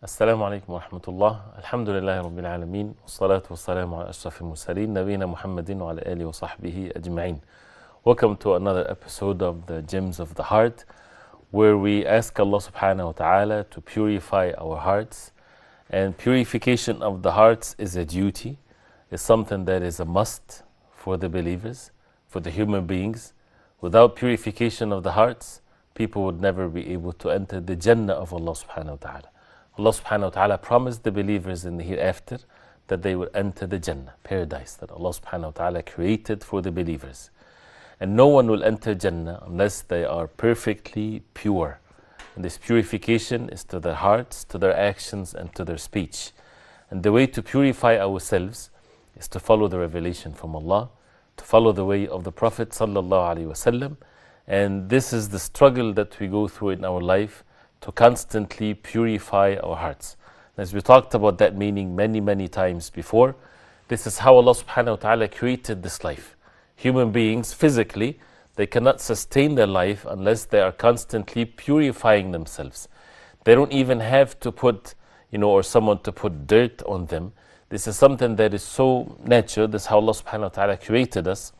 السلام عليكم ورحمة الله. الحمد لله رب العالمين والصلاة والسلام على أشرف المرسلين نبينا محمد وعلى آله وصحبه أجمعين. Welcome to another episode of the Gems of the Heart, where we ask Allah subhanahu wa ta'ala to purify our hearts. And purification of the hearts is a duty. It's something that is a must for the believers, for the human beings. Without purification of the hearts, people would never be able to enter the Jannah of Allah subhanahu wa ta'ala. Allah subhanahu wa ta'ala promised the believers in the hereafter that they would enter the Jannah, paradise, that Allah subhanahu wa ta'ala created for the believers. And no one will enter Jannah unless they are perfectly pure. And this purification is to their hearts, to their actions, and to their speech. And the way to purify ourselves is to follow the revelation from Allah, to follow the way of the Prophet sallallahu alaihi wasallam. And this is the struggle that we go through in our life, to constantly purify our hearts. As we talked about that meaning many times before, this is how Allah subhanahu wa ta'ala created this life. Human beings, physically, they cannot sustain their life unless they are constantly purifying themselves. They don't even have to put, or someone to put dirt on them. This is something that is so natural. This is how Allah subhanahu wa ta'ala created us,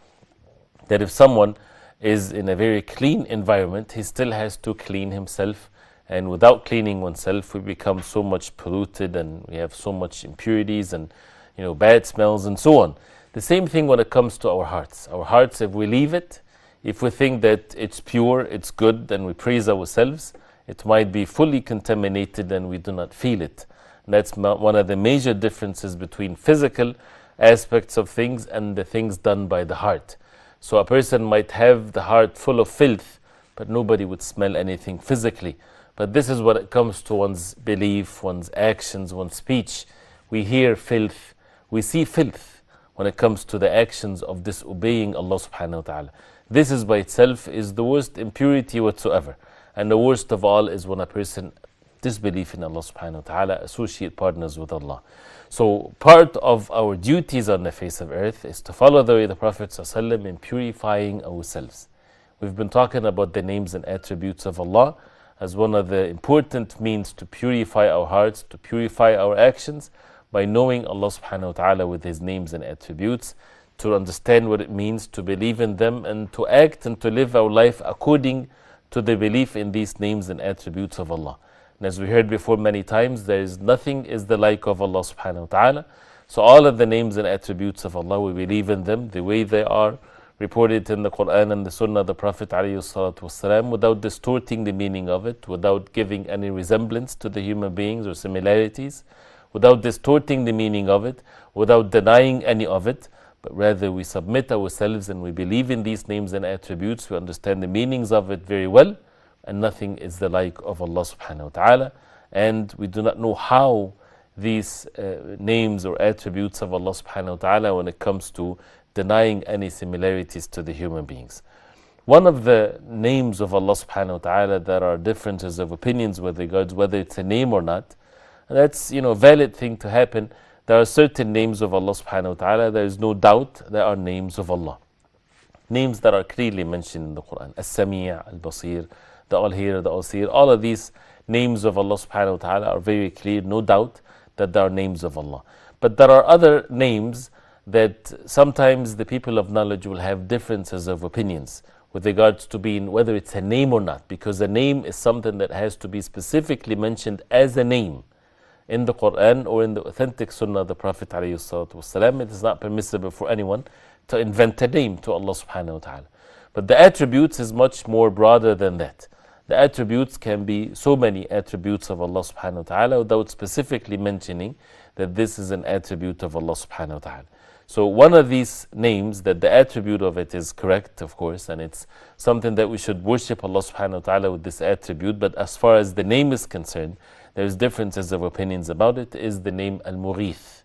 that if someone is in a very clean environment, he still has to clean himself. And without cleaning oneself, we become so much polluted and we have so much impurities and bad smells and so on. The same thing when it comes to our hearts. Our hearts, if we leave it, if we think that it's pure, it's good, and we praise ourselves, it might be fully contaminated and we do not feel it. And that's one of the major differences between physical aspects of things and the things done by the heart. So a person might have the heart full of filth, but nobody would smell anything physically. But this is what it comes to one's belief, one's actions, one's speech. We hear filth, we see filth when it comes to the actions of disobeying Allah subhanahu wa ta'ala. This is by itself is the worst impurity whatsoever. And the worst of all is when a person disbelieves in Allah subhanahu wa ta'ala, associate partners with Allah. So part of our duties on the face of earth is to follow the way of the Prophet sallallahu alaihi wasallam in purifying ourselves. We've been talking about the names and attributes of Allah as one of the important means to purify our hearts, to purify our actions, by knowing Allah subhanahu wa ta'ala with His names and attributes, to understand what it means to believe in them, and to act and to live our life according to the belief in these names and attributes of Allah. And as we heard before many times, there is nothing is the like of Allah subhanahu wa ta'ala. So all of the names and attributes of Allah, we believe in them the way they are reported in the Quran and the Sunnah of the Prophet ﷺ, without distorting the meaning of it, without giving any resemblance to the human beings or similarities, without distorting the meaning of it, without denying any of it, but rather we submit ourselves and we believe in these names and attributes, we understand the meanings of it very well, and nothing is the like of Allah subhanahu wa ta'ala. And we do not know how these names or attributes of Allah subhanahu wa ta'ala when it comes to denying any similarities to the human beings. One of the names of Allah subhanahu wa ta'ala, there are differences of opinions with regards whether it's a name or not. And that's a valid thing to happen. There are certain names of Allah subhanahu wa ta'ala, there is no doubt there are names of Allah. Names that are clearly mentioned in the Quran. As-Sami', Al-Basir, the Al-Hear, the Al-Seer. All of these names of Allah subhanahu wa ta'ala are very clear, no doubt that they are names of Allah. But there are other names that sometimes the people of knowledge will have differences of opinions with regards to being whether it's a name or not, because a name is something that has to be specifically mentioned as a name in the Quran or in the authentic Sunnah of the Prophet ﷺ. It is not permissible for anyone to invent a name to Allah subhanahu wa ta'ala. But the attributes is much more broader than that. The attributes can be so many attributes of Allah subhanahu wa ta'ala without specifically mentioning that this is an attribute of Allah subhanahu wa ta'ala. So one of these names, that the attribute of it is correct, of course, and it's something that we should worship Allah subhanahu wa ta'ala with this attribute, but as far as the name is concerned, there's differences of opinions about it, is the name Al-Mogheeth.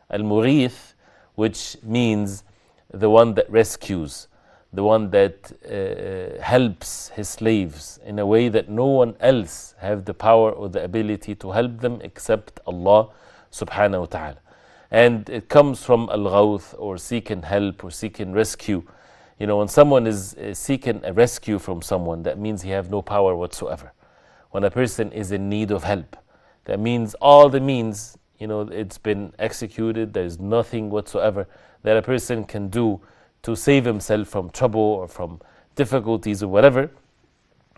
Al-Mogheeth, which means the one that rescues, the one that helps his slaves in a way that no one else have the power or the ability to help them except Allah subhanahu wa ta'ala. And it comes from al-ghawth, or seeking help or seeking rescue. When someone is seeking a rescue from someone, that means he have no power whatsoever. When a person is in need of help, That means all the means, it's been executed. There's nothing whatsoever that a person can do to save himself from trouble or from difficulties or whatever,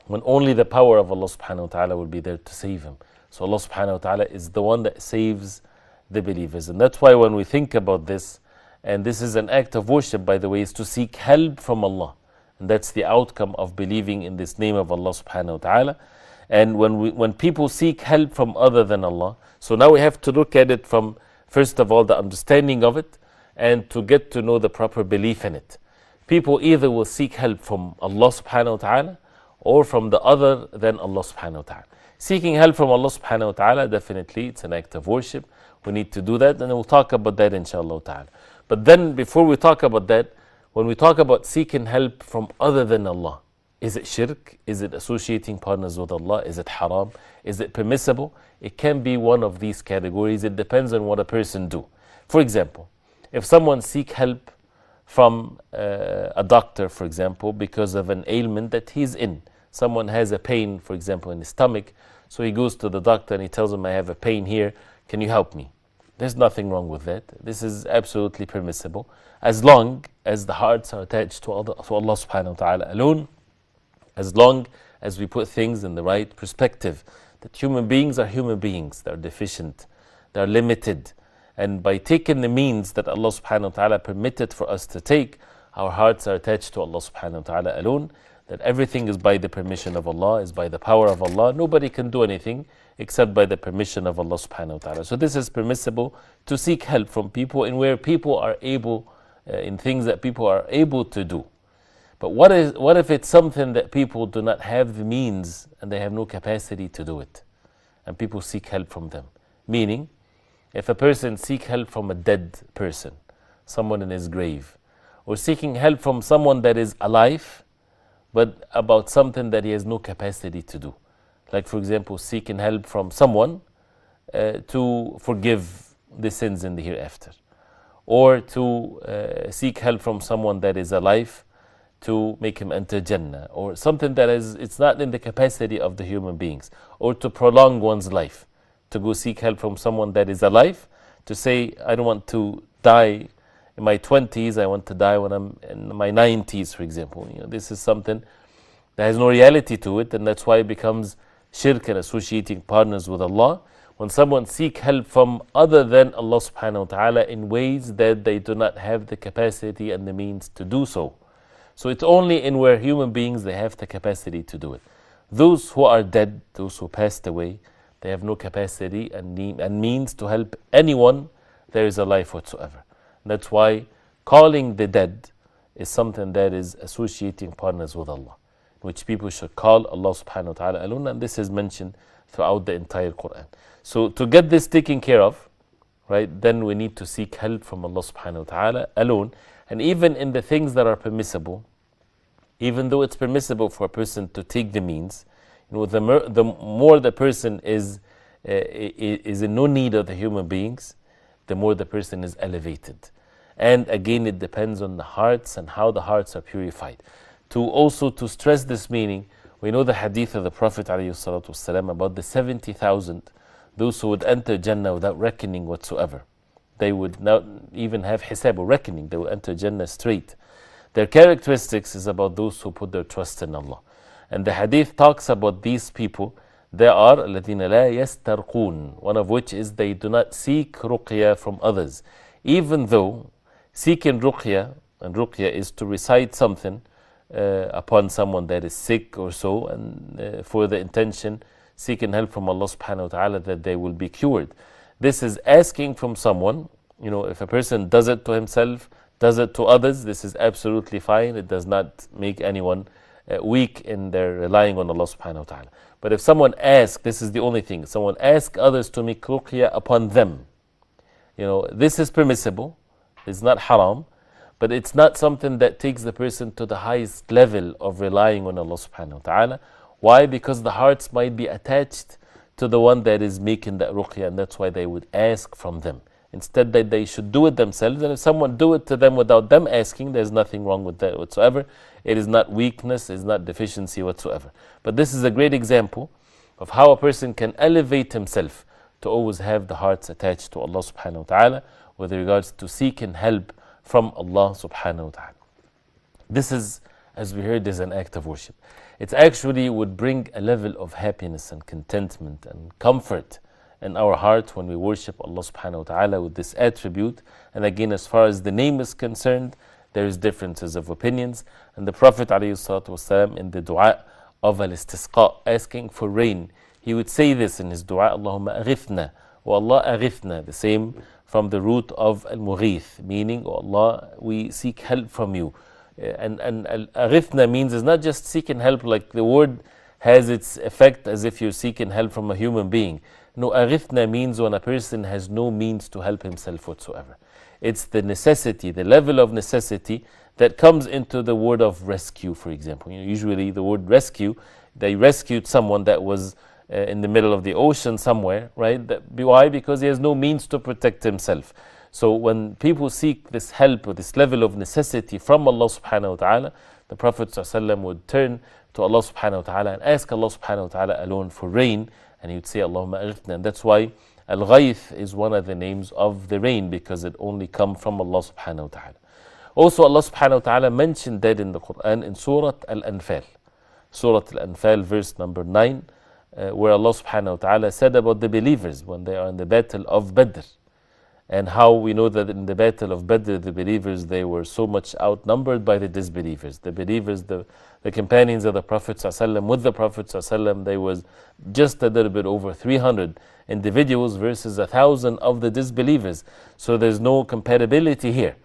when only the power of Allah subhanahu wa ta'ala will be there to save him. So Allah subhanahu wa ta'ala is the one that saves the believers. And that's why when we think about this, and this is an act of worship, by the way, is to seek help from Allah. And that's the outcome of believing in this name of Allah subhanahu wa ta'ala. And when people seek help from other than Allah, so now we have to look at it from, first of all, the understanding of it, and to get to know the proper belief in it. People either will seek help from Allah subhanahu wa ta'ala or from the other than Allah subhanahu wa ta'ala. Seeking help from Allah subhanahu wa ta'ala, definitely it's an act of worship. We need to do that, and we'll talk about that inshallah ta'ala. But then before we talk about that, when we talk about seeking help from other than Allah, is it shirk? Is it associating partners with Allah? Is it haram? Is it permissible? It can be one of these categories. It depends on what a person do. For example, if someone seek help from a doctor, for example, because of an ailment that he's in. Someone has a pain, for example, in his stomach, so he goes to the doctor and he tells him, I have a pain here, can you help me? There's nothing wrong with that. This is absolutely permissible, as long as the hearts are attached to Allah subhanahu wa ta'ala alone, as long as we put things in the right perspective, that human beings are human beings, they're deficient, they're limited, and by taking the means that Allah subhanahu wa ta'ala permitted for us to take, our hearts are attached to Allah subhanahu wa ta'ala alone, that everything is by the permission of Allah, is by the power of Allah. Nobody can do anything except by the permission of Allah subhanahu wa ta'ala. So this is permissible to seek help from people in where people are able, in things that people are able to do. But what if it's something that people do not have the means and they have no capacity to do it, and people seek help from them? Meaning, if a person seek help from a dead person, someone in his grave, or seeking help from someone that is alive, but about something that he has no capacity to do. Like, for example, seeking help from someone to forgive the sins in the hereafter, or to seek help from someone that is alive to make him enter Jannah, or something that it's not in the capacity of the human beings, or to prolong one's life, to go seek help from someone that is alive, to say, I don't want to die in my 20s, I want to die when I'm in my 90s, for example. This is something that has no reality to it, and that's why it becomes shirk and associating partners with Allah. When someone seek help from other than Allah subhanahu wa ta'ala in ways that they do not have the capacity and the means to do so. So it's only in where human beings, they have the capacity to do it. Those who are dead, those who passed away, they have no capacity and means to help anyone there is a life whatsoever. That's why calling the dead is something that is associating partners with Allah, which people should call Allah subhanahu wa ta'ala alone, and this is mentioned throughout the entire Quran. So to get this taken care of, right, then we need to seek help from Allah subhanahu wa ta'ala alone. And even in the things that are permissible, even though it's permissible for a person to take the means, the more the person is in no need of the human beings, the more the person is elevated. And again, it depends on the hearts and how the hearts are purified. To stress this meaning, we know the hadith of the Prophet ﷺ about the 70,000, those who would enter Jannah without reckoning whatsoever. They would not even have hisab or reckoning, they will enter Jannah straight. Their characteristics is about those who put their trust in Allah. And the hadith talks about these people. They are الَّذِينَ لَا يَسْتَرْقُونَ, one of which is they do not seek ruqya from others. Even though seeking ruqya, and ruqya is to recite something upon someone that is sick or so, and for the intention, seeking help from Allah subhanahu wa ta'ala that they will be cured. This is asking from someone. If a person does it to himself, does it to others, this is absolutely fine. It does not make anyone weak in their relying on Allah subhanahu wa ta'ala. But if someone asks, this is the only thing, someone asks others to make ruqya upon them, this is permissible, it's not haram, but it's not something that takes the person to the highest level of relying on Allah subhanahu wa ta'ala. Why? Because the hearts might be attached to the one that is making that ruqya, and that's why they would ask from them. Instead, that they should do it themselves, and if someone do it to them without them asking, there's nothing wrong with that whatsoever. It is not weakness, it's not deficiency whatsoever. But this is a great example of how a person can elevate himself to always have the hearts attached to Allah subhanahu wa ta'ala with regards to seeking help from Allah subhanahu wa ta'ala. This is, as we heard, is an act of worship. It actually would bring a level of happiness and contentment and comfort in our heart when we worship Allah subhanahu wa ta'ala with this attribute. And again, as far as the name is concerned, there is differences of opinions. And the Prophet ﷺ in the dua of al-istisqa, asking for rain, he would say this in his dua, Allahumma aghithna, wa Allah aghithna, the same from the root of Al-Mogheeth, meaning, oh Allah, we seek help from you. And aghithna means it's not just seeking help like the word has its effect as if you're seeking help from a human being. No, aghithna means when a person has no means to help himself whatsoever. It's the necessity, the level of necessity that comes into the word of rescue, for example. Usually the word rescue, they rescued someone that was in the middle of the ocean somewhere, right? Why? Because he has no means to protect himself. So when people seek this help or this level of necessity from Allah subhanahu wa ta'ala, the Prophet ﷺ would turn to Allah subhanahu wa ta'ala and ask Allah subhanahu wa ta'ala alone for rain, and he would say, Allahumma aghithna. And that's why Al-Ghayth is one of the names of the rain, because it only comes from Allah subhanahu wa ta'ala. Also, Allah subhanahu wa ta'ala mentioned that in the Quran in Surah Al-Anfal. Surah Al-Anfal, verse number 9, where Allah subhanahu wa ta'ala said about the believers when they are in the battle of Badr. And how we know that in the battle of Badr, the believers, they were so much outnumbered by the disbelievers. The believers, the companions of the Prophet ﷺ, with the Prophet ﷺ, they was just a little bit over 300 individuals versus 1,000 of the disbelievers. So there's no compatibility here.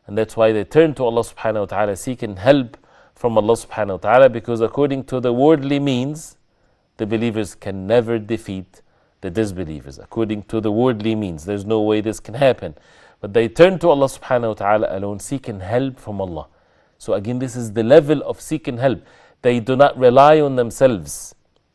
And that's why they turn to Allah subhanahu wa ta'ala, seeking help from Allah subhanahu wa ta'ala, because according to the worldly means, the believers can never defeat the disbelievers. According to the worldly means, there's no way this can happen. But they turn to Allah subhanahu wa ta'ala alone, seeking help from Allah. So again, this is the level of seeking help. They do not rely on themselves.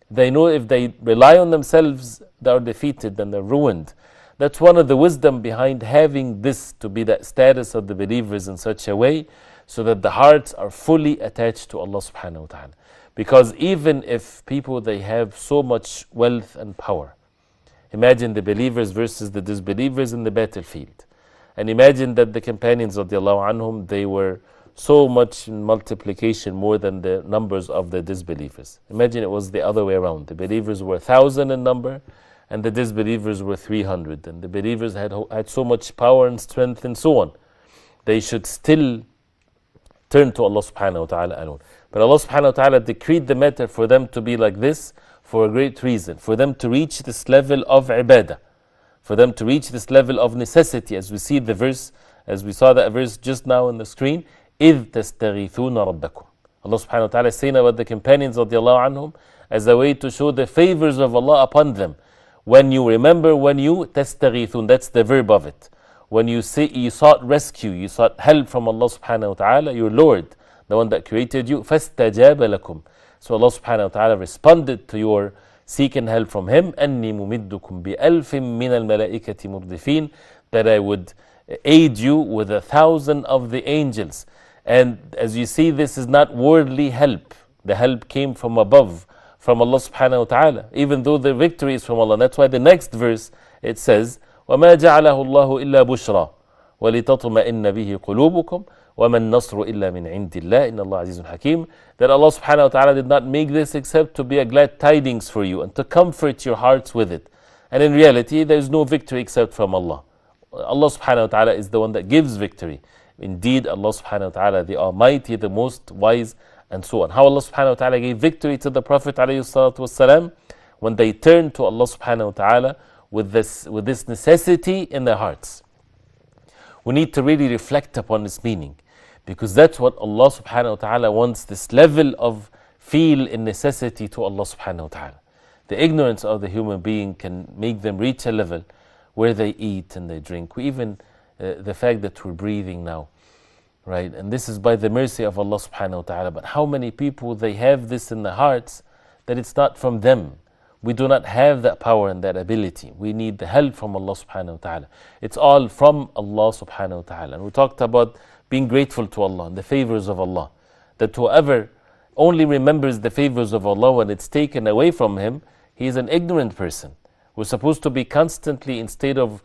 They know if they rely on themselves, they are defeated and they're ruined. That's one of the wisdom behind having this to be that status of the believers in such a way, so that the hearts are fully attached to Allah subhanahu wa ta'ala. Because even if people, they have so much wealth and power, imagine the believers versus the disbelievers in the battlefield. And imagine that the companions of radiallahu anhum, they were so much in multiplication more than the numbers of the disbelievers. Imagine it was the other way around. The believers were 1,000 in number and the disbelievers were 300. And the believers had so much power and strength and so on. They should still turn to Allah subhanahu wa ta'ala alone. But Allah subhanahu wa ta'ala decreed the matter for them to be like this for a great reason. For them to reach this level of ibadah. For them to reach this level of necessity. As we see the verse, as we saw that verse just now on the screen, إِذْ تَسْتَغِيثُونَ رَبَّكُمْ. Allah subhanahu wa ta'ala is saying about the companions radiallahu anhum as a way to show the favors of Allah upon them. When you remember, when you تَسْتَغِيثُون, that's the verb of it. When you say you sought rescue, you sought help from Allah subhanahu wa ta'ala, your Lord, the one that created you, فَاسْتَجَابَ لَكُمْ. So Allah subhanahu wa ta'ala responded to your seeking help from Him, أَنِّي مُمِدُّكُمْ بِأَلْفٍ مِّنَ الْمَلَائِكَةِ مُرْدِفِينَ, that I would aid you with 1,000 of the angels. And as you see, this is not worldly help. The help came from above, from Allah subhanahu wa ta'ala, even though the victory is from Allah. That's why the next verse, it says, وَمَا جَعَلَهُ اللَّهُ إِلَّا بُشْرًا وَلِتَطْمَئِنَّ بِهِ قُلُوبُكُمْ وَمَا النَّصْرُ إِلَّا مِنْ عِنْدِ اللَّهِ إِنَّ اللَّهَ عَزِيزٌ حَكِيمٌ. That Allah subhanahu wa ta'ala did not make this except to be a glad tidings for you and to comfort your hearts with it. And in reality, there is no victory except from Allah. Allah subhanahu wa ta'ala is the one that gives victory. Indeed, Allah subhanahu wa ta'ala, the Almighty, the most wise, and so on. How Allah subhanahu wa ta'ala gave victory to the Prophet alayhi salatu wasalam when they turned to Allah subhanahu wa ta'ala with this necessity in their hearts. We need to really reflect upon this meaning, because that's what Allah subhanahu wa ta'ala wants, this level of feel in necessity to Allah subhanahu wa ta'ala. The ignorance of the human being can make them reach a level where they eat and they drink. Even the fact that we're breathing now, right? And this is by the mercy of Allah subhanahu wa ta'ala. But how many people, they have this in their hearts that it's not from them. We do not have that power and that ability. We need the help from Allah subhanahu wa ta'ala. It's all from Allah subhanahu wa ta'ala. And we talked about being grateful to Allah and the favors of Allah. That whoever only remembers the favors of Allah when it's taken away from him, he is an ignorant person. We're supposed to be constantly in state of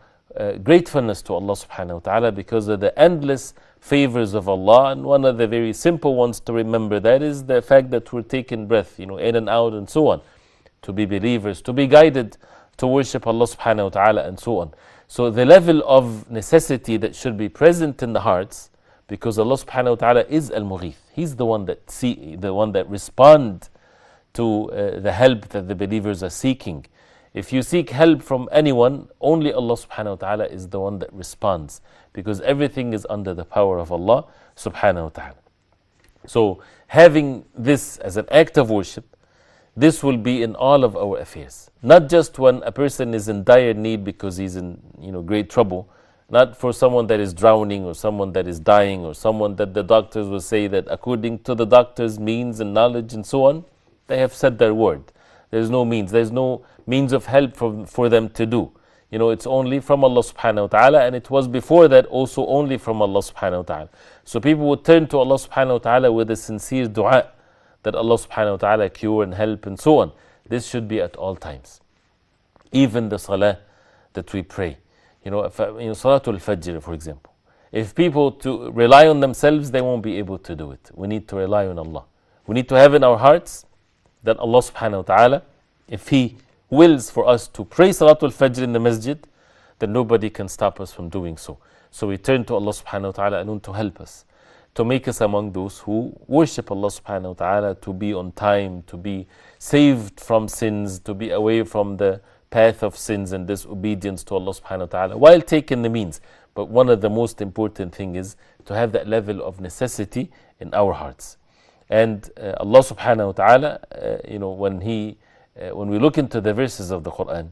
gratefulness to Allah subhanahu wa ta'ala because of the endless favors of Allah. And one of the very simple ones to remember that is the fact that we're taking breath, in and out and so on. To be believers, to be guided to worship Allah subhanahu wa ta'ala and so on. So the level of necessity that should be present in the hearts, because Allah subhanahu wa ta'ala is Al-Mogheeth. He's the one that responds to the help that the believers are seeking. If you seek help from anyone, only Allah subhanahu wa ta'ala is the one that responds, because everything is under the power of Allah subhanahu wa ta'ala. So having this as an act of worship, this will be in all of our affairs. Not just when a person is in dire need because he's in great trouble, not for someone that is drowning or someone that is dying or someone that the doctors will say that according to the doctor's means and knowledge and so on, they have said their word. There's no means of help for them to do. It's only from Allah subhanahu wa ta'ala, and it was before that also only from Allah subhanahu wa ta'ala. So people would turn to Allah subhanahu wa ta'ala with a sincere dua that Allah subhanahu wa ta'ala cure and help and so on. This should be at all times. Even the salah that we pray. Salatul Fajr, for example. If people to rely on themselves, they won't be able to do it. We need to rely on Allah. We need to have in our hearts that Allah subhanahu wa ta'ala, if He wills for us to pray Salatul Fajr in the masjid, then nobody can stop us from doing so. So we turn to Allah subhanahu wa ta'ala and to help us, to make us among those who worship Allah subhanahu wa ta'ala, to be on time, to be saved from sins, to be away from the path of sins and disobedience to Allah subhanahu wa ta'ala, while taking the means. But one of the most important things is to have that level of necessity in our hearts. And Allah subhanahu wa ta'ala, when we look into the verses of the Quran,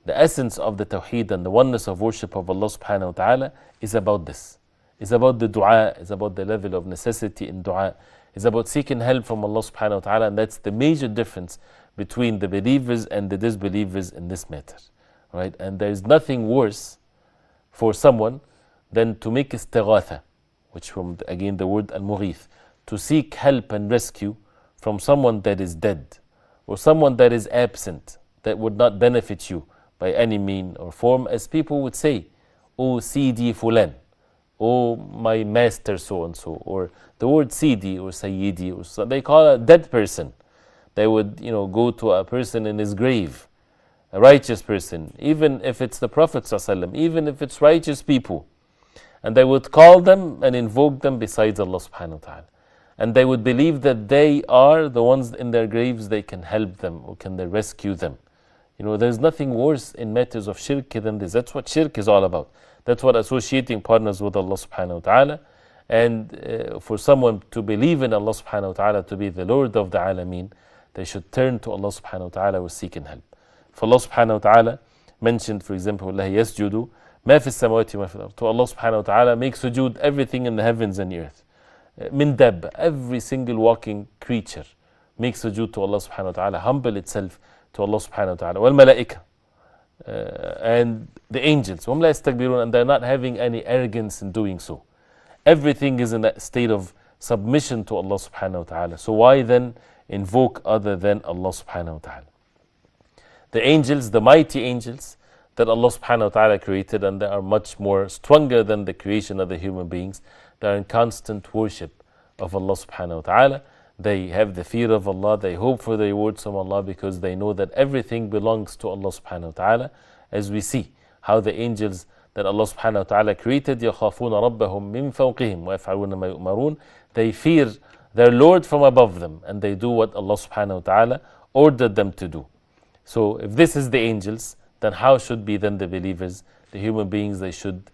the essence of the Tawheed and the oneness of worship of Allah subhanahu wa ta'ala is about this. It's about the dua, it's about the level of necessity in dua. It's about seeking help from Allah subhanahu wa ta'ala, and that's the major difference between the believers and the disbelievers in this matter. Right? And there is nothing worse for someone than to make istighatha, which from again the word Al-Mogheeth, to seek help and rescue from someone that is dead or someone that is absent, that would not benefit you by any mean or form, as people would say, "Oh Sidi Fulan, oh my master so and so," or the word Sidi or Sayyidi, or so, they call a dead person. They would go to a person in his grave, a righteous person, even if it's the Prophet ﷺ, even if it's righteous people, and they would call them and invoke them besides Allah subhanahu wa ta'ala. And they would believe that they are the ones in their graves, they can help them or can they rescue them. There's nothing worse in matters of shirk than this. That's what shirk is all about. That's what associating partners with Allah subhanahu wa ta'ala. And for someone to believe in Allah subhanahu wa ta'ala to be the Lord of the Alameen, they should turn to Allah subhanahu wa ta'ala with seeking help. If Allah subhanahu wa ta'ala mentioned, for example, Allah yasjudu ma fi samawati ma fi al-ard. To Allah subhanahu wa ta'ala make sujood everything in the heavens and the earth. Min dab, every single walking creature makes sujood to Allah subhanahu wa ta'ala, humble itself to Allah subhanahu wa ta'ala. Wal malaika, and the angels, hum la yastakbirun, and they're not having any arrogance in doing so. Everything is in that state of submission to Allah subhanahu wa ta'ala. So why then invoke other than Allah subhanahu wa ta'ala? The angels, the mighty angels that Allah subhanahu wa ta'ala created, and they are much more stronger than the creation of the human beings, they are in constant worship of Allah subhanahu wa ta'ala. They have the fear of Allah, they hope for the rewards from Allah, because they know that everything belongs to Allah subhanahu wa ta'ala. As we see how the angels that Allah subhanahu wa ta'ala created, يَخَافُونَ رَبَّهُم مِّن فَوْقِهِمْ وَيَفْعَلُونَ مَا يُؤْمَرُونَ, they fear their Lord from above them, and they do what Allah subhanahu wa ta'ala ordered them to do. So if this is the angels, then how should be then the believers, the human beings? They should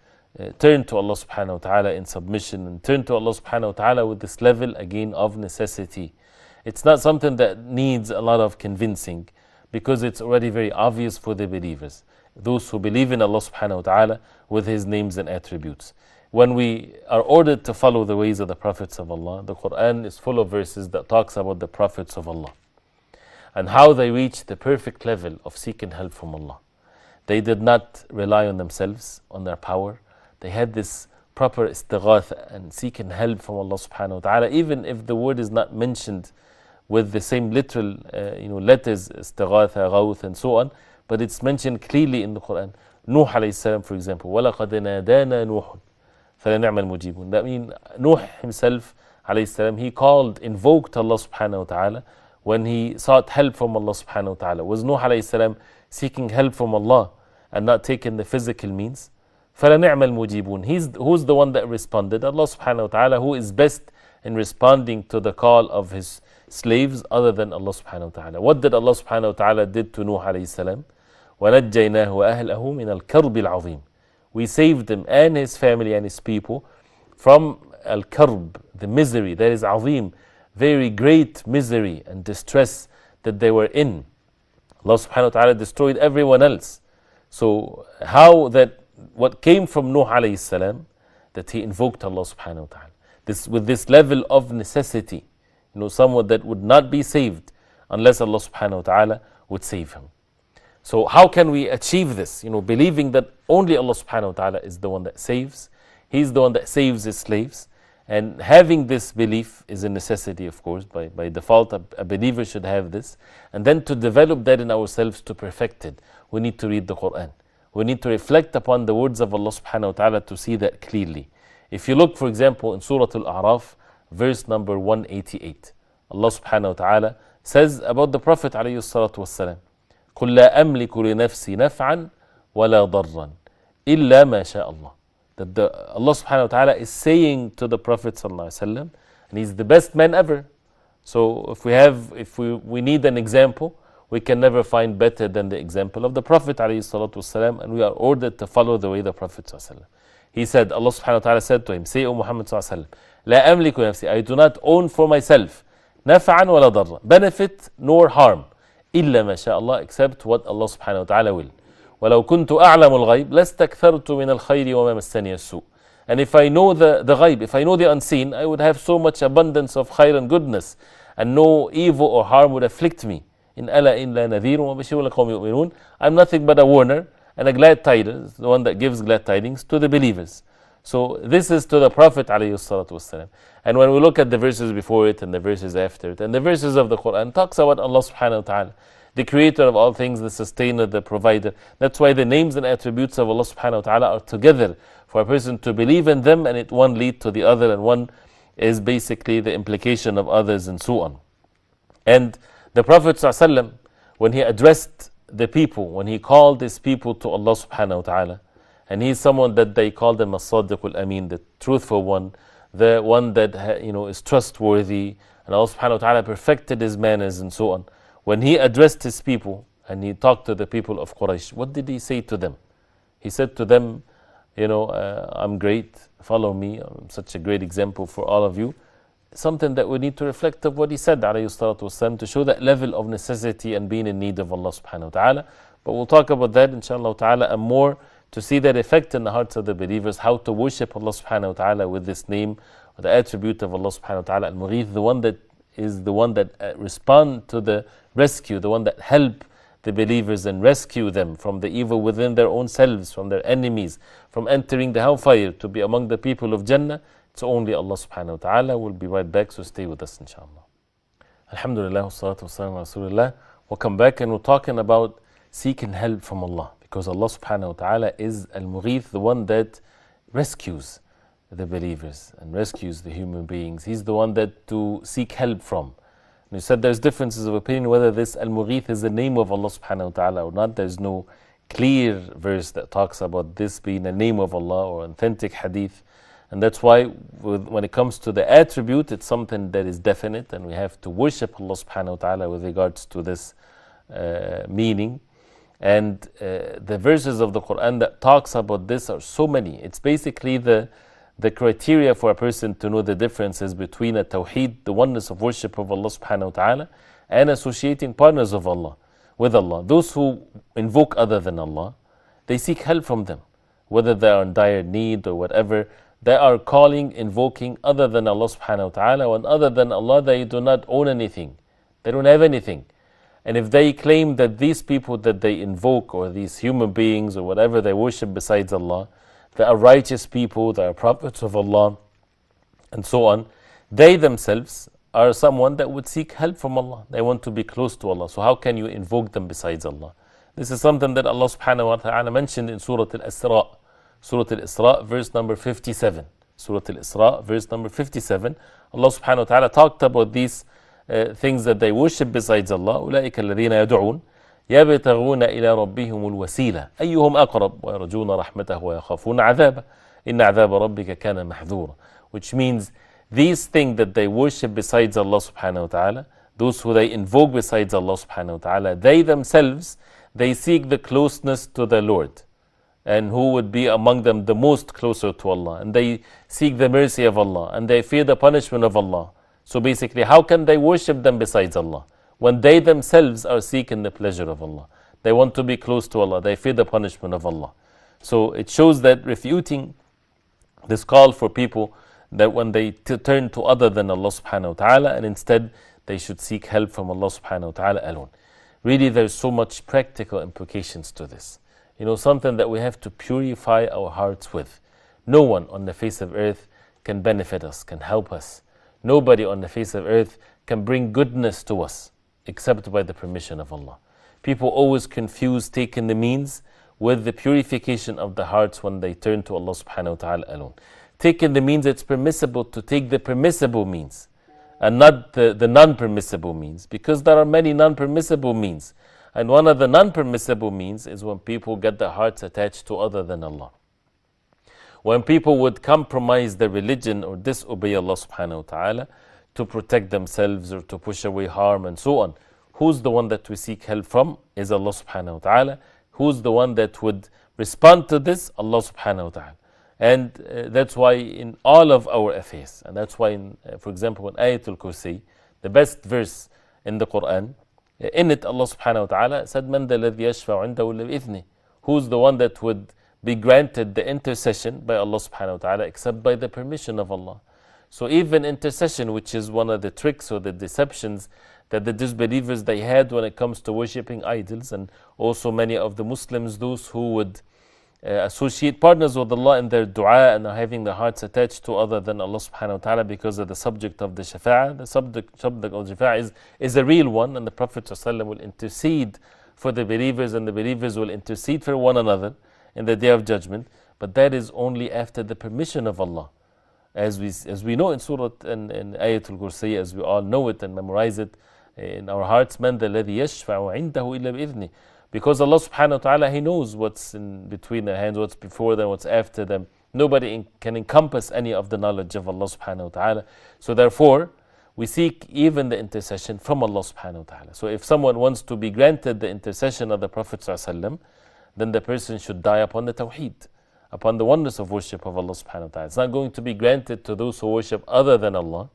turn to Allah subhanahu wa ta'ala in submission, and turn to Allah subhanahu wa ta'ala with this level again of necessity. It's not something that needs a lot of convincing, because it's already very obvious for the believers, those who believe in Allah subhanahu wa ta'ala with His names and attributes. When we are ordered to follow the ways of the prophets of Allah, the Quran is full of verses that talks about the prophets of Allah and how they reached the perfect level of seeking help from Allah. They did not rely on themselves, on their power. They had this proper istighatha and seeking help from Allah subhanahu wa ta'ala, even if the word is not mentioned with the same literal letters, istighatha, ghawth and so on, but it's mentioned clearly in the Quran. Nuh alayhi salam, for example, وَلَقَدْ نَادَانَا نُوحٌ فَلَنِعْمَ الْمُجِيبُونَ. That means Nuh himself, alayhi salam, he invoked Allah subhanahu wa ta'ala when he sought help from Allah subhanahu wa ta'ala. Was Nuh alayhi salam seeking help from Allah and not taking the physical means? فَلَنِعْمَ الْمُجِيبُونَ. Who's the one that responded? Allah subhanahu wa ta'ala, who is best in responding to the call of his slaves other than Allah subhanahu wa ta'ala. What did Allah subhanahu wa ta'ala did to Nuh alayhi salam? وَنَجَّيْنَاهُ وَأَهْلَهُ مِنَ الْكَرْبِ الْعَظِيمِ. We saved him and his family and his people from al-karb, the misery, that is azim, very great misery and distress that they were in. Allah subhanahu wa ta'ala destroyed everyone else. So how that, what came from Nuh alayhi salam, that he invoked Allah subhanahu wa ta'ala. With this level of necessity, someone that would not be saved unless Allah subhanahu wa ta'ala would save him. So how can we achieve this? Believing that only Allah subhanahu wa ta'ala is the one that saves. He's the one that saves his slaves. And having this belief is a necessity, of course. By default, a believer should have this. And then to develop that in ourselves, to perfect it, we need to read the Quran. We need to reflect upon the words of Allah subhanahu wa ta'ala to see that clearly. If you look, for example, in Surah Al-A'raf, verse number 188, Allah subhanahu wa ta'ala says about the Prophet alayhi salatu wassalam, قُلْ لَا أَمْلِكُ لِنَفْسِي نَفْعًا وَلَا ضَرًّا إِلَّا مَا شَاءَ اللَّهِ. That Allah subhanahu wa ta'ala is saying to the Prophet sallallahu alaihi wasallam, and he's the best man ever. So if we need an example, we can never find better than the example of the Prophet alayhi salatu wasalam, and we are ordered to follow the way the Prophet sallallahu alaihi wasallam. He said, Allah subhanahu wa ta'ala said to him, say, O Muhammad sallallahu alaihi wasallam, لا أملك نفسي, I do not own for myself نفعا ولا ضرا, benefit nor harm, إلا ما شاء الله, except what Allah subhanahu wa ta'ala will. ولو كنت أعلم الغيب لاستكثرت من الخير وما مسني السوء. And if I know the ghaib, if I know the unseen, I would have so much abundance of khair and goodness, and no evil or harm would afflict me. In ألا إلا نذير وبشير لقوم يؤمنون. I'm nothing but a warner and a glad tidings, the one that gives glad tidings to the believers. So this is to the Prophet ﷺ. And when we look at the verses before it and the verses after it and the verses of the Quran, talks about Allah subhanahu wa ta'ala, the creator of all things, the sustainer, the provider. That's why the names and attributes of Allah subhanahu wa ta'ala are together for a person to believe in them, and it one lead to the other, and one is basically the implication of others, and so on. And the Prophet ﷺ, when he addressed the people, when he called his people to Allah subhanahu wa ta'ala, and he's someone that they called him as-Sadiq al-Amin, the truthful one, the one that is trustworthy, and Allah subhanahu wa ta'ala perfected his manners and so on. When he addressed his people and he talked to the people of Quraysh, what did he say to them? He said to them, I'm great, follow me, I'm such a great example for all of you. Something that we need to reflect of what he said, alayhi salatu wasalam, to show that level of necessity and being in need of Allah subhanahu wa ta'ala. But we'll talk about that inshallah ta'ala and more, to see that effect in the hearts of the believers, how to worship Allah subhanahu wa ta'ala with this name, or the attribute of Allah subhanahu wa ta'ala, Al-Mogheeth, the one that is the one that respond to the rescue, the one that help the believers and rescue them from the evil within their own selves, from their enemies, from entering the hellfire, to be among the people of Jannah. It's only Allah subhanahu wa ta'ala. We'll be right back, so stay with us inshallah. Alhamdulillah, wassalatu wassalamu ala rasulillah. We'll come back and we're talking about seeking help from Allah, because Allah subhanahu wa ta'ala is Al-Mogheeth, the one that rescues the believers and rescues the human beings. He's the one that to seek help from. And you said there's differences of opinion whether this Al-Mogheeth is the name of Allah subhanahu wa ta'ala or not. There's no clear verse that talks about this being a name of Allah or authentic hadith. And that's why when it comes to the attribute, it's something that is definite, and we have to worship Allah subhanahu wa ta'ala with regards to this meaning. And the verses of the Quran that talks about this are so many. It's basically the criteria for a person to know the differences between a tawheed, the oneness of worship of Allah subhanahu wa ta'ala, and associating partners of Allah with Allah. Those who invoke other than Allah, they seek help from them, whether they are in dire need or whatever. They are calling, invoking other than Allah subhanahu wa ta'ala, and other than Allah they do not own anything. They don't have anything. And if they claim that these people that they invoke, or these human beings or whatever they worship besides Allah, they are righteous people, they are prophets of Allah, and so on, they themselves are someone that would seek help from Allah. They want to be close to Allah. So how can you invoke them besides Allah? This is something that Allah subhanahu wa ta'ala mentioned in Surah Al-Isra. Surah Al-Isra, verse number 57. Surah Al-Isra, verse number 57. Allah subhanahu wa ta'ala talked about these things that they worship besides Allah. أولئك الذين يدعون يبتغون إلى ربهم الوسيلة أيهم أقرب ويرجون رحمته ويخافون عذابه إن عذاب ربك كان محذورا. Which means these things that they worship besides Allah subhanahu wa ta'ala, those who they invoke besides Allah subhanahu wa ta'ala, they themselves, they seek the closeness to the Lord. And who would be among them the most closer to Allah. And they seek the mercy of Allah. And they fear the punishment of Allah. So basically, how can they worship them besides Allah? When they themselves are seeking the pleasure of Allah. They want to be close to Allah. They fear the punishment of Allah. So it shows that refuting this call for people that when they turn to other than Allah subhanahu wa ta'ala, and instead they should seek help from Allah subhanahu wa ta'ala alone. Really, there's so much practical implications to this. You know, something that we have to purify our hearts with. No one on the face of earth can benefit us, can help us. Nobody on the face of earth can bring goodness to us except by the permission of Allah. People always confuse taking the means with the purification of the hearts when they turn to Allah subhanahu wa ta'ala alone. Taking the means, it's permissible to take the permissible means and not the non-permissible means, because there are many non-permissible means. And one of the non-permissible means is when people get their hearts attached to other than Allah. When people would compromise their religion or disobey Allah subhanahu wa ta'ala to protect themselves or to push away harm and so on, who's the one that we seek help from? Is Allah subhanahu wa ta'ala. Who's the one that would respond to this? Allah subhanahu wa ta'ala. And that's why in all of our affairs, and that's why, for example, in Ayatul Kursi, the best verse in the Quran, in it Allah subhanahu wa ta'ala said, مَنْ ذَا الَّذِي يَشْفَعُ عِنْدَهُ إِلَّا بِإِذْنِهِ. Who's the one that would be granted the intercession by Allah subhanahu wa ta'ala except by the permission of Allah. So even intercession, which is one of the tricks or the deceptions that the disbelievers they had when it comes to worshipping idols, and also many of the Muslims, those who would associate partners with Allah in their dua and are having their hearts attached to other than Allah subhanahu wa ta'ala because of the subject of the shafa'ah. The subject of the shafa'ah is a real one, and the Prophet ﷺ will intercede for the believers, and the believers will intercede for one another in the Day of Judgment. But that is only after the permission of Allah. As we know in Surah and Ayatul Kursi, as we all know it and memorize it in our hearts, مَنْ ذَا الَّذِي يَشْفَعُ عِنْدَهُ إِلَّا بِإِذْنِهِ. Because Allah subhanahu wa ta'ala, He knows what's in between their hands, what's before them, what's after them. Nobody can encompass any of the knowledge of Allah subhanahu wa ta'ala. So therefore, we seek even the intercession from Allah subhanahu wa ta'ala. So if someone wants to be granted the intercession of the Prophet sallallahu alaihi wasallam, then the person should die upon the tawheed, upon the oneness of worship of Allah subhanahu wa ta'ala. It's not going to be granted to those who worship other than Allah.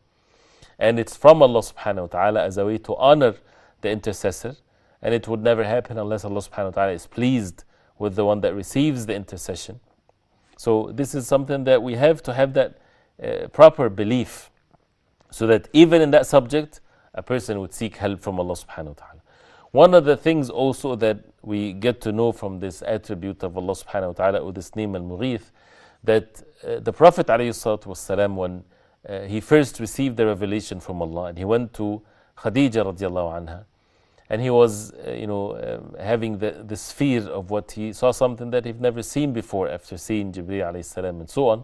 And it's from Allah subhanahu wa ta'ala as a way to honor the intercessor. And it would never happen unless Allah subhanahu wa ta'ala is pleased with the one that receives the intercession. So this is something that we have to have that proper belief, so that even in that subject, a person would seek help from Allah subhanahu wa ta'ala. One of the things also that we get to know from this attribute of Allah subhanahu wa ta'ala, or this name Al-Mogheeth, that the Prophet alayhi salatu wasalam, when he first received the revelation from Allah, and he went to Khadija radiallahu anha, and he was having this fear of what he saw, something that he'd never seen before after seeing Jibreel alayhi salam and so on.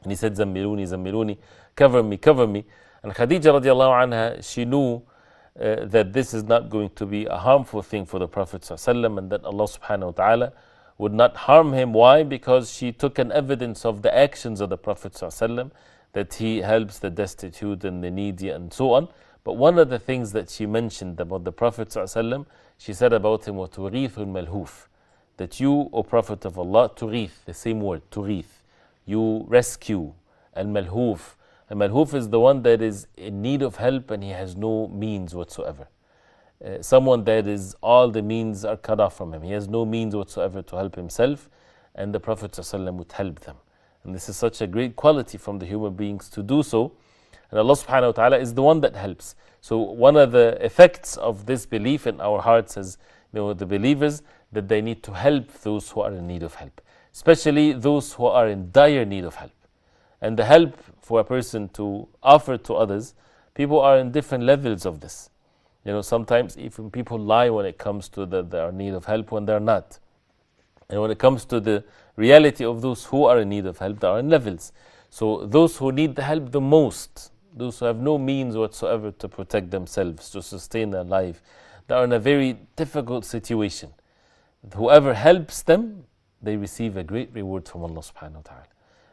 And he said, Zammiluni, Zammiluni, cover me, cover me. And Khadija radiallahu anha, she knew that this is not going to be a harmful thing for the Prophet ﷺ, and that Allah subhanahu wa ta'ala would not harm him. Why? Because she took an evidence of the actions of the Prophet ﷺ, that he helps the destitute and the needy and so on. But one of the things that she mentioned about the Prophet ﷺ, she said about him, وَتُغِيثُ الْمَلْهُوفِ, that you, O Prophet of Allah, tughith, the same word, tughith, you rescue. Al-Malhoof. Al-Malhoof is the one that is in need of help and he has no means whatsoever. Someone that is, all the means are cut off from him. He has no means whatsoever to help himself, and the Prophet ﷺ would help them. And this is such a great quality from the human beings to do so. And Allah subhanahu wa ta'ala is the one that helps. So one of the effects of this belief in our hearts as the believers, that they need to help those who are in need of help, especially those who are in dire need of help. And the help for a person to offer to others, people are in different levels of this. Sometimes even people lie when it comes to their need of help when they're not. And when it comes to the reality of those who are in need of help, they are in levels. So those who need the help the most, those who have no means whatsoever to protect themselves, to sustain their life, they are in a very difficult situation. Whoever helps them, they receive a great reward from Allah subhanahu wa ta'ala.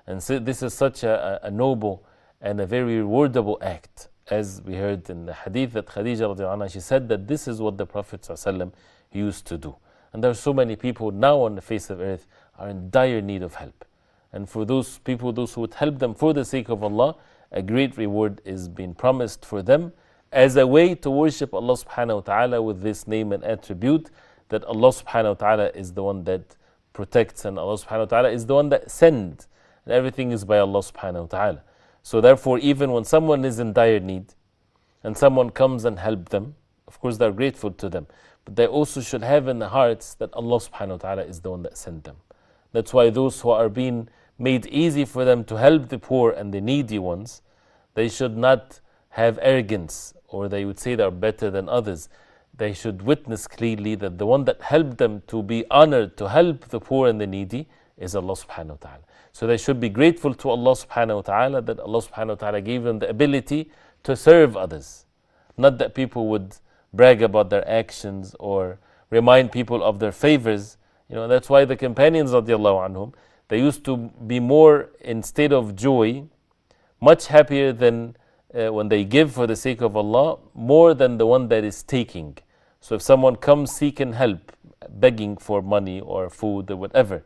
And so this is such a noble and a very rewardable act. As we heard in the hadith that Khadija radiallahu anha, she said that this is what the Prophet ﷺ used to do. And there are so many people now on the face of earth are in dire need of help. And for those people, those who would help them for the sake of Allah, a great reward is being promised for them as a way to worship Allah subhanahu wa ta'ala with this name and attribute, that Allah subhanahu wa ta'ala is the one that protects and Allah subhanahu wa ta'ala is the one that sends. And everything is by Allah subhanahu wa ta'ala. So therefore, even when someone is in dire need and someone comes and helps them, of course they're grateful to them. But they also should have in their hearts that Allah subhanahu wa ta'ala is the one that sent them. That's why those who are being made easy for them to help the poor and the needy ones, they should not have arrogance, or they would say they're better than others. They should witness clearly that the one that helped them to be honored to help the poor and the needy is Allah subhanahu wa ta'ala. So they should be grateful to Allah subhanahu wa ta'ala that Allah subhanahu wa ta'ala gave them the ability to serve others. Not that people would brag about their actions or remind people of their favors. That's why the companions radiallahu anhum, they used to be more in state of joy, much happier than when they give for the sake of Allah, more than the one that is taking. So if someone comes seeking help, begging for money or food or whatever,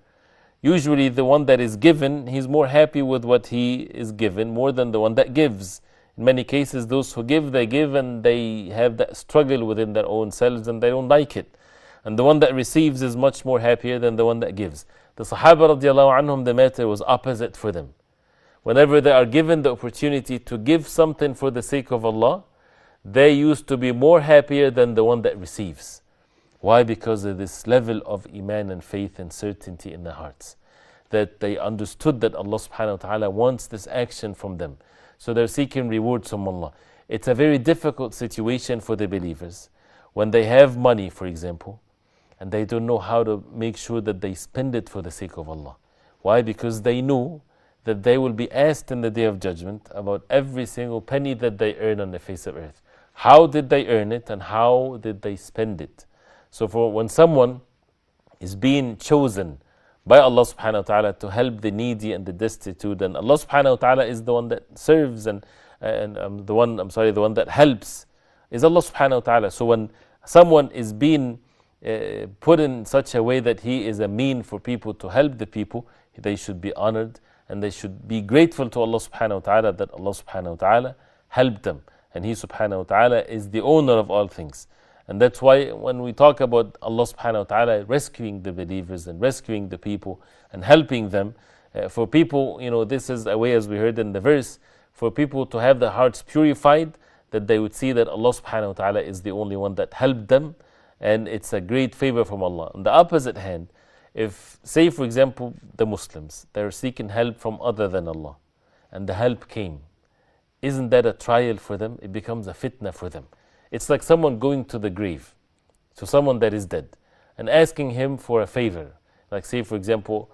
usually the one that is given, he's more happy with what he is given more than the one that gives. In many cases, those who give, they give and they have that struggle within their own selves and they don't like it. And the one that receives is much more happier than the one that gives. The Sahaba radiallahu anhum, the matter was opposite for them. Whenever they are given the opportunity to give something for the sake of Allah, they used to be more happier than the one that receives. Why? Because of this level of iman and faith and certainty in their hearts. That they understood that Allah subhanahu wa ta'ala wants this action from them. So they're seeking rewards from Allah. It's a very difficult situation for the believers when they have money, for example, and they don't know how to make sure that they spend it for the sake of Allah. Why? Because they know that they will be asked in the Day of Judgment about every single penny that they earn on the face of earth. How did they earn it and how did they spend it? So for when someone is being chosen by Allah subhanahu wa ta'ala to help the needy and the destitute, and Allah subhanahu wa ta'ala is the one that serves and the one that helps is Allah subhanahu wa ta'ala. So when someone is being put in such a way that he is a mean for people to help the people, they should be honored and they should be grateful to Allah subhanahu wa ta'ala that Allah subhanahu wa ta'ala helped them. And He subhanahu wa ta'ala is the owner of all things. And that's why when we talk about Allah subhanahu wa ta'ala rescuing the believers and rescuing the people and helping them, for people, this is a way, as we heard in the verse, for people to have their hearts purified, that they would see that Allah subhanahu wa ta'ala is the only one that helped them, and it's a great favor from Allah. On the opposite hand, if, say for example, the Muslims, they're seeking help from other than Allah, and the help came, isn't that a trial for them? It becomes a fitna for them. It's like someone going to the grave, to someone that is dead, and asking him for a favor. Like say for example,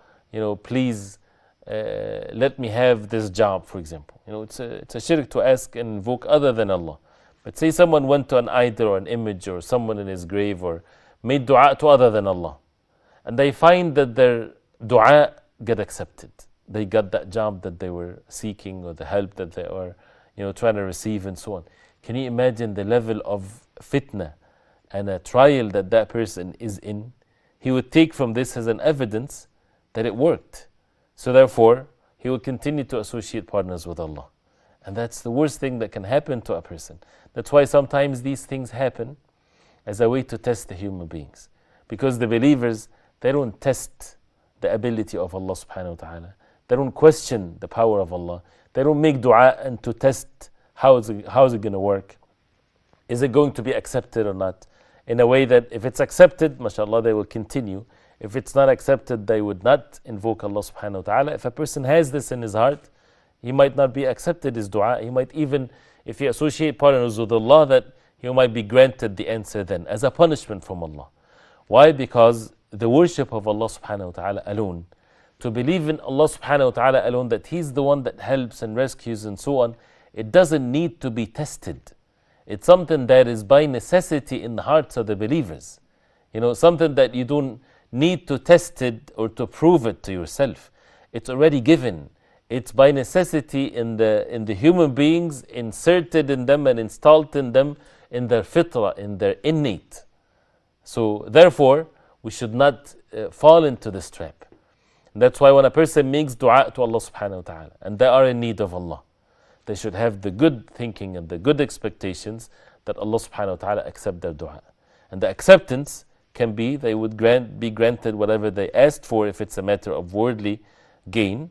please let me have this job, for example. It's a shirk to ask and invoke other than Allah. But say someone went to an idol or an image or someone in his grave or made dua to other than Allah, and they find that their dua get accepted. They got that job that they were seeking or the help that they were trying to receive and so on. Can you imagine the level of fitna and a trial that that person is in? He would take from this as an evidence that it worked. So therefore, he will continue to associate partners with Allah. And that's the worst thing that can happen to a person. That's why sometimes these things happen as a way to test the human beings. Because the believers, they don't test the ability of Allah subhanahu wa ta'ala. They don't question the power of Allah. They don't make dua and to test how is it going to work. Is it going to be accepted or not? In a way that if it's accepted, mashallah, they will continue. If it's not accepted, they would not invoke Allah subhanahu wa ta'ala. If a person has this in his heart, he might not be accepted his dua. He might even, if he associate partners with Allah, that he might be granted the answer then as a punishment from Allah. Why? Because the worship of Allah subhanahu wa ta'ala alone, to believe in Allah subhanahu wa ta'ala alone, that He's the one that helps and rescues and so on, it doesn't need to be tested. It's something that is by necessity in the hearts of the believers. Something that you don't need to test it or to prove it to yourself. It's already given. It's by necessity in the human beings, inserted in them and installed in them, in their fitrah, in their innate. So therefore, we should not fall into this trap. And that's why when a person makes dua to Allah subhanahu wa ta'ala, and they are in need of Allah, they should have the good thinking and the good expectations that Allah subhanahu wa ta'ala accept their dua. And the acceptance can be, they would be granted whatever they asked for if it's a matter of worldly gain,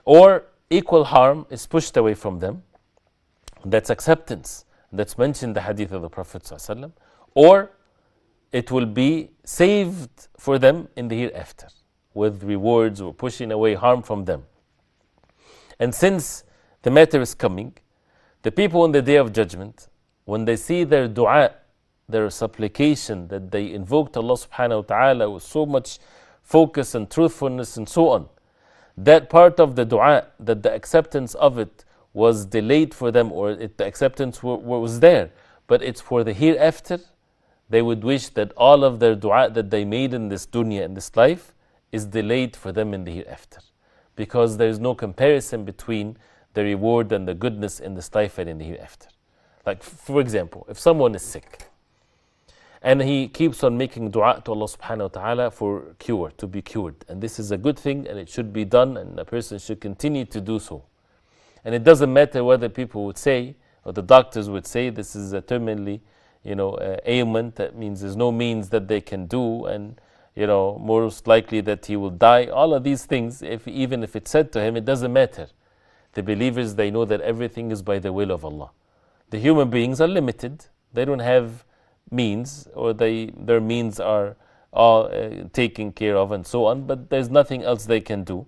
or equal harm is pushed away from them. That's acceptance. That's mentioned in the hadith of the Prophet ﷺ. Or it will be saved for them in the hereafter with rewards or pushing away harm from them. And since the matter is coming, the people on the Day of Judgment, when they see their dua, their supplication that they invoked Allah subhanahu wa ta'ala with so much focus and truthfulness and so on, that part of the dua, that the acceptance of it was delayed for them, or the acceptance was there, but it's for the hereafter, they would wish that all of their dua that they made in this dunya, in this life, is delayed for them in the hereafter. Because there is no comparison between the reward and the goodness in this life and in the hereafter. Like, for example, if someone is sick, and he keeps on making dua to Allah subhanahu wa ta'ala for cure, to be cured. And this is a good thing, and it should be done, and a person should continue to do so. And it doesn't matter whether people would say, or the doctors would say, this is a terminally, ailment. That means there's no means that they can do, and most likely that he will die. All of these things, even if it's said to him, it doesn't matter. The believers, they know that everything is by the will of Allah. The human beings are limited. They don't have means, or their means are all taken care of and so on, but there's nothing else they can do.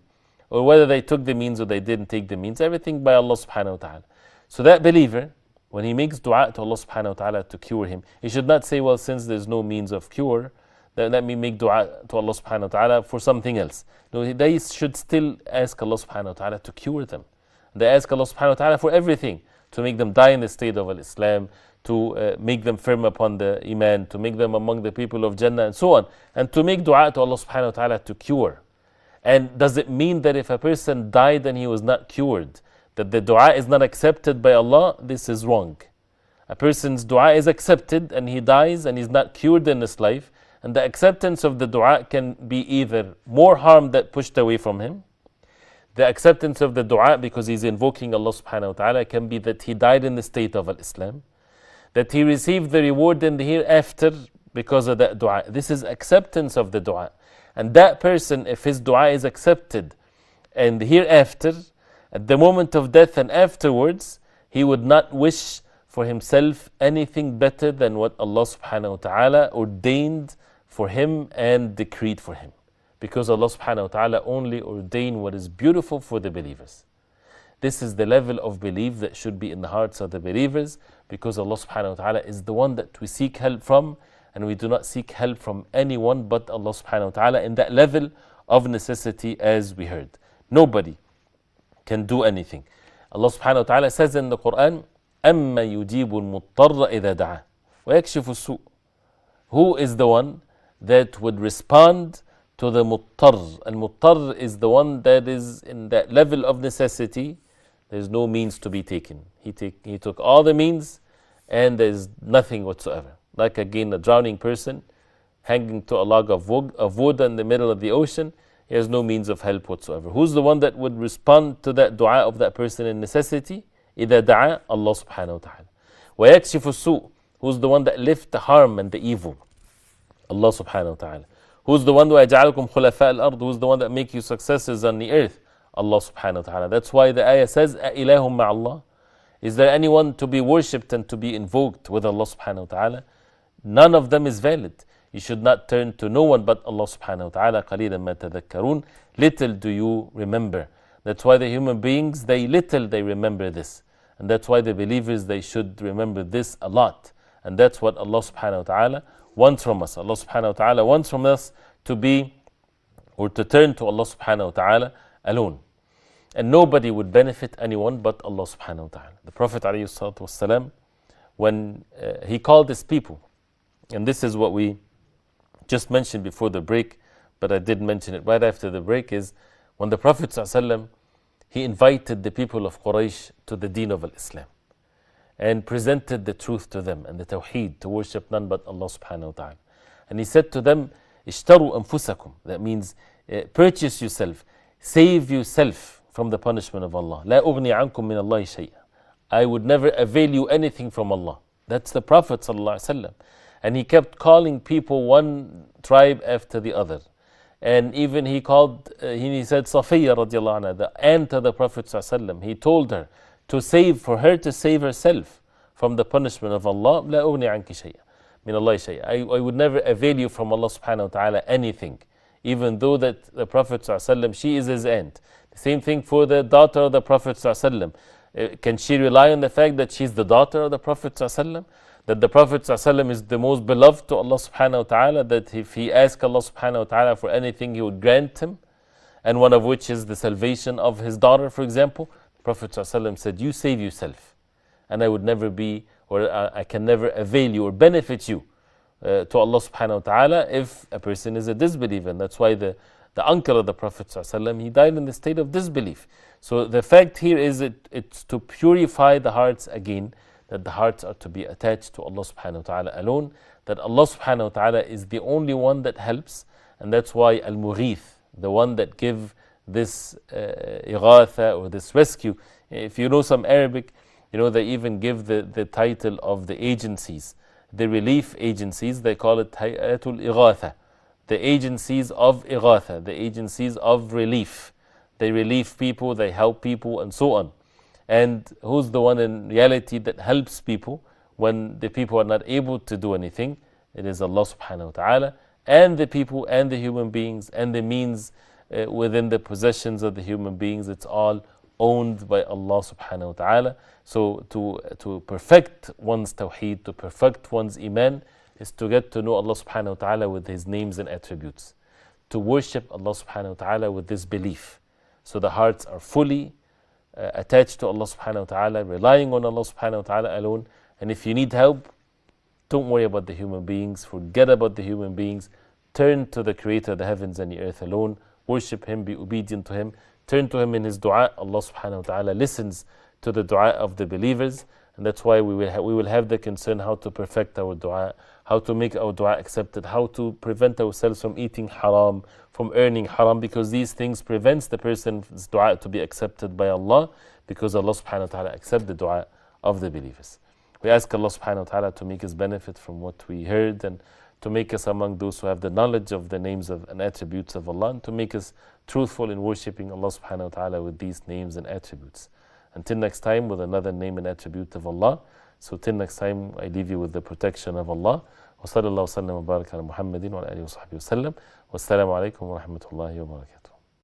Or whether they took the means or they didn't take the means, everything by Allah subhanahu wa ta'ala. So that believer, when he makes dua to Allah subhanahu wa ta'ala to cure him, he should not say, well, since there's no means of cure, then let me make dua to Allah subhanahu wa ta'ala for something else. No, they should still ask Allah subhanahu wa ta'ala to cure them. They ask Allah subhanahu wa ta'ala for everything, to make them die in the state of Islam, to make them firm upon the Iman, to make them among the people of Jannah and so on, and to make dua to Allah subhanahu wa ta'ala to cure. And does it mean that if a person died and he was not cured, that the dua is not accepted by Allah? This is wrong. A person's dua is accepted and he dies and he's not cured in this life, and the acceptance of the dua can be either more harm that pushed away from him. The acceptance of the dua, because he's invoking Allah subhanahu wa ta'ala, can be that he died in the state of Islam, that he received the reward in the hereafter because of that dua. This is acceptance of the dua. And that person, if his dua is accepted and hereafter, at the moment of death and afterwards, he would not wish for himself anything better than what Allah subhanahu wa ta'ala ordained for him and decreed for him. Because Allah subhanahu wa ta'ala only ordained what is beautiful for the believers. This is the level of belief that should be in the hearts of the believers, because Allah subhanahu wa ta'ala is the one that we seek help from, and we do not seek help from anyone but Allah subhanahu wa ta'ala in that level of necessity, as we heard. Nobody can do anything. Allah subhanahu wa ta'ala says in the Quran, أَمَّا يُجِيبُ الْمُضْطَرَّ إِذَا دَعَى وَيَكْشِفُ السُّوءَ. Who is the one that would respond to the muttar? Al-muttar is the one that is in that level of necessity. There's no means to be taken. He took all the means and there's nothing whatsoever. Like again, a drowning person hanging to a log of wood in the middle of the ocean. He has no means of help whatsoever. Who's the one that would respond to that dua of that person in necessity? إِذَا دَعَى Allah subhanahu wa ta'ala. وَيَكْشِفُ السُّوءَ. Who's the one that lifts the harm and the evil? Allah subhanahu wa ta'ala. Who's the one that يَجْعَلُكُمْ خُلَفَاءَ الْأَرْضِ? Who's the one that makes you successors on the earth? Allah subhanahu wa ta'ala. That's why the ayah says, أَإِلَهُمْ مَعَ اللَّهِ. Is there anyone to be worshipped and to be invoked with Allah subhanahu wa ta'ala? None of them is valid. You should not turn to no one but Allah subhanahu wa ta'ala. قَلِيلًا مَا تَذَكَّرُونَ. Little do you remember. That's why the human beings, they remember this. And that's why the believers, they should remember this a lot. And that's what Allah subhanahu wa ta'ala wants from us. Allah subhanahu wa ta'ala wants from us to be, or to turn to Allah subhanahu wa ta'ala alone. And nobody would benefit anyone but Allah subhanahu wa ta'ala. The Prophet alayhi salatu wasalam, when he called his people, and this is what we just mentioned before the break, but I did mention it right after the break, is when the Prophet ﷺ, he invited the people of Quraysh to the deen of Islam and presented the truth to them and the tawheed, to worship none but Allah subhanahu wa ta'ala. And he said to them, اشتروا أنفسكم, that means purchase yourself, save yourself from the punishment of Allah. لا أغني عنكم من الله شيئا, I would never avail you anything from Allah. That's the Prophet ﷺ. And he kept calling people one tribe after the other. And even he called, he said Safiya radiallahu anha, the aunt of the Prophet ﷺ, he told her to save, for her to save herself from the punishment of Allah. لا أغني عنك شيئا من الله شيئا, I would never avail you from Allah subhanahu wa ta'ala anything. Even though that the Prophet ﷺ, she is his aunt. The same thing for the daughter of the Prophet ﷺ. Can she rely on the fact that she's the daughter of the Prophet ﷺ? That the Prophet ﷺ is the most beloved to Allah subhanahu wa ta'ala, that if he asked Allah subhanahu wa ta'ala for anything, he would grant him, and one of which is the salvation of his daughter, for example. The Prophet ﷺ said, you save yourself, and I would never be, or I can never avail you or benefit you to Allah subhanahu wa ta'ala if a person is a disbeliever. And that's why the uncle of the Prophet ﷺ, he died in the state of disbelief. So the fact here is it's to purify the hearts again, that the hearts are to be attached to Allah subhanahu wa ta'ala alone, that Allah subhanahu wa ta'ala is the only one that helps. And that's why Al-Mogheeth, the one that give this ighatha, or this rescue, if you know some Arabic, you know they even give the title of the agencies, the relief agencies, they call it Hayatul Ighatha, the agencies of ighatha, the agencies of relief. They relieve people, they help people, and so on. And who's the one in reality that helps people when the people are not able to do anything? It is Allah subhanahu wa ta'ala, and the people and the human beings and the means within the possessions of the human beings. It's all owned by Allah subhanahu wa ta'ala. So to perfect one's tawheed, to perfect one's iman, is to get to know Allah subhanahu wa ta'ala with His names and attributes. To worship Allah subhanahu wa ta'ala with this belief. So the hearts are fully attached to Allah subhanahu wa ta'ala, relying on Allah subhanahu wa ta'ala alone. And if you need help, don't worry about the human beings, forget about the human beings, turn to the Creator of the heavens and the earth alone, worship Him, be obedient to Him, turn to Him in His dua. Allah subhanahu wa ta'ala listens to the dua of the believers, and that's why we will have the concern how to perfect our dua, how to make our dua accepted, how to prevent ourselves from eating haram, from earning haram, because these things prevents the person's dua to be accepted by Allah, because Allah subhanahu wa ta'ala accepts the dua of the believers. We ask Allah subhanahu wa ta'ala to make us benefit from what we heard, and to make us among those who have the knowledge of the names of and attributes of Allah, and to make us truthful in worshipping Allah subhanahu wa ta'ala with these names and attributes. Until next time, with another name and attribute of Allah. So till next time, I leave you with the protection of Allah. وصلى الله وسلم وبارك على محمد وعلى آله وصحبه وسلم. والسلام عليكم ورحمة الله وبركاته.